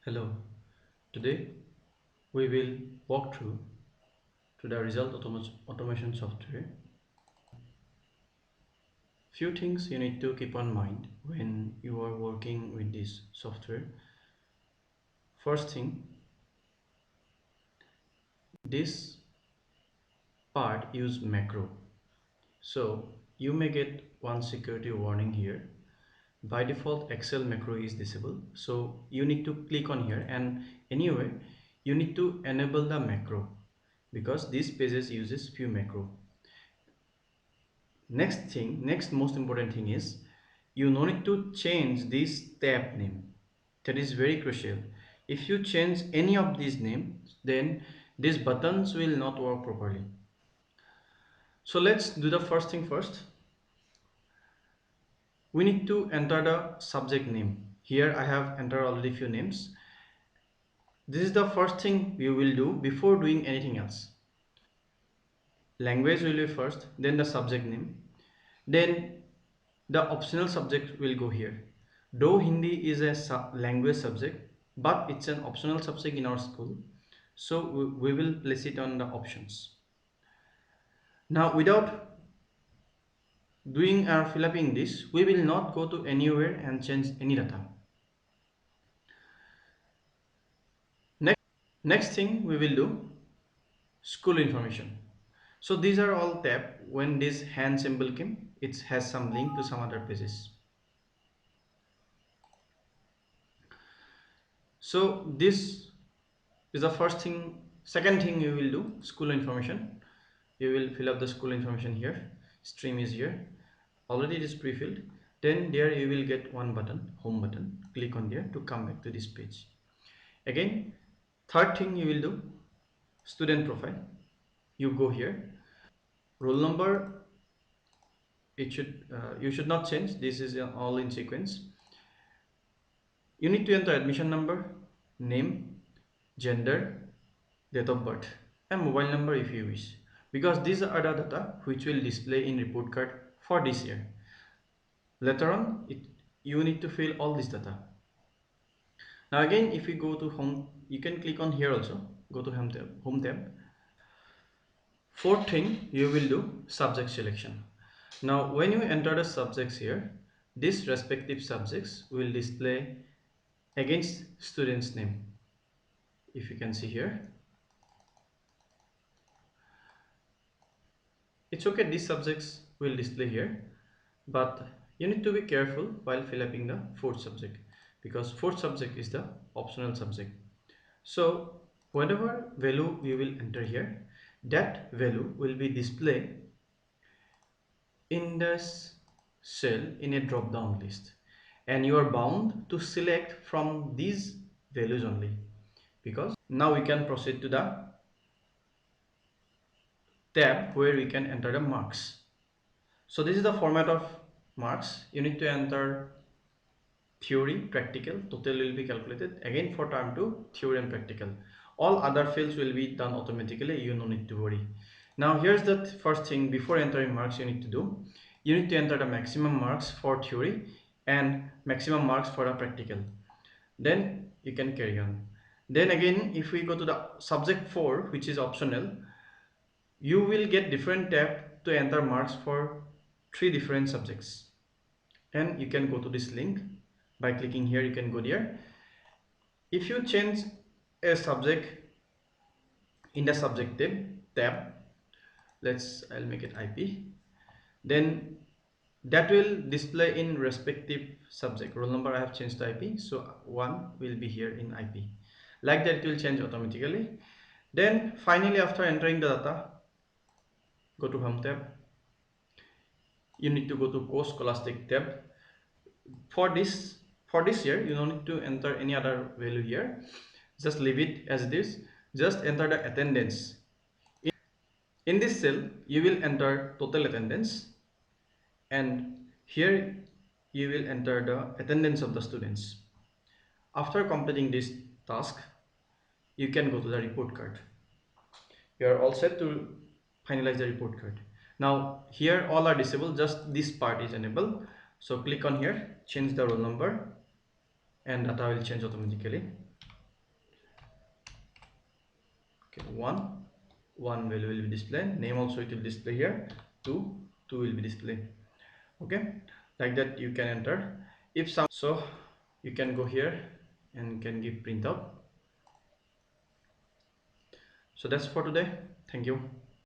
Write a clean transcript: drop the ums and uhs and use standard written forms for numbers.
Hello. Today we will walk through to the result automation software. Few things you need to keep on mind when you are working with this software. First thing, this part use macro. So you may get one security warning here. By default, Excel macro is disabled. So you need to click on here, and anyway, you need to enable the macro because these pages uses few macro. Next most important thing is you no need to change this tab name. That is very crucial. If you change any of these names, then these buttons will not work properly. So let's do the first thing first. We need to enter the subject name. Here I have entered already few names. This is the first thing we will do before doing anything else. Language will be first, then the subject name, then the optional subject will go here. Though Hindi is a language subject, but it's an optional subject in our school, so we will place it on the options. Now without doing or filling this, we will not go to anywhere and change any data. Next thing we will do, school information. So these are all tab. When this hand symbol came, it has some link to some other pages. So this is the first thing. Second thing you will do, school information. You will fill up the school information here. Stream is here. Already it is pre-filled. Then there you will get one button, home button. Click on there to come back to this page. Again, third thing you will do, student profile. You go here. Roll number, it should you should not change. This is all in sequence. You need to enter admission number, name, gender, date of birth, and mobile number if you wish, because these are the data which will display in report card for this year. Later on you need to fill all this data. Now again, if we go to home, you can click on here also, go to home tab. Fourth thing you will do, subject selection. Now when you enter the subjects here, these respective subjects will display against student's name. If you can see here, it's okay, these subjects will display here, but you need to be careful while filling the fourth subject, because fourth subject is the optional subject. So whatever value we will enter here, that value will be displayed in this cell in a drop down list, and you are bound to select from these values only. Because now we can proceed to the tab where we can enter the marks. So this is the format of marks. You need to enter theory, practical, total will be calculated. Again for term 2, theory and practical. All other fields will be done automatically, you no need to worry. Now here's the first thing, before entering marks you need to do. You need to enter the maximum marks for theory and maximum marks for a practical. Then you can carry on. Then again, if we go to the subject 4, which is optional, you will get different tab to enter marks for 3 different subjects. And you can go to this link by clicking here. You can go there. If you change a subject in the subject tab, I'll make it IP, then that will display in respective subject. Roll number I have changed to IP, so 1 will be here in IP. Like that it will change automatically. Then finally, after entering the data, go to home tab. You need to go to course scholastic tab. For this year you don't need to enter any other value here, just leave it as it is. Just enter the attendance. In this cell you will enter total attendance, and here you will enter the attendance of the students. After completing this task, you can go to the report card. You are all set to finalize the report card. Now here all are disabled, just this part is enabled. So click on here, change the roll number, and data will change automatically. 1, 1 value will be displayed. Name also it will display here. 2, 2 will be displayed. Okay, like that you can enter. If some, so you can go here and can give printout. So that's for today. Thank you.